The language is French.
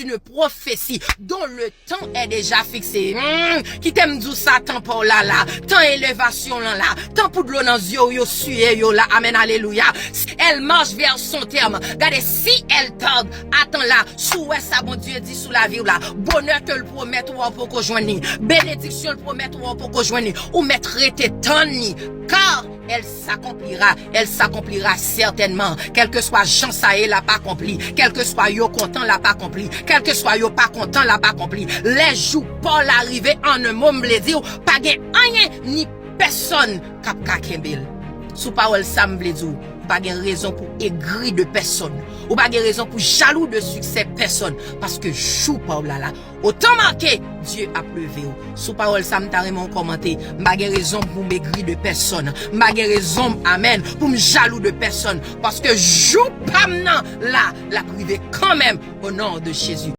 une prophétie dont le temps est déjà fixé. Qui t'aime dire ça, temps pour là, temps élévation là, temps pour de l'eau dans yo sué yo là, amen, alléluia. Elle marche vers son terme. Regardez, si elle tarde, attends là, souhait ça, bon Dieu dit sous la vie là, bonheur que le promet ou pour qu'on joigne, bénédiction le promet ou pour qu'on joigne, ou mettre tes tonni, car elle s'accomplira certainement. Quel que soit Jean Saé l'a pas accompli, quel que soit yo content l'a pas accompli, quel que soit yo pas content l'a pas accompli. Les jours Paul arrivé en un mot me dire pas gen rien ni personne k'ap ka kembel. Sous parole ça me dire pas gen raison pour aigri de personne ou pas gen raison pour jaloux de succès personne parce que chou Paul là autant marqué Dieu a pleuvé. Sous parole ça me carrément commenté, pas gen raison pour m'aigri de personne, pas gen raison amen pour me jaloux de personne parce que jou pas là la privé quand même au nom de Jésus.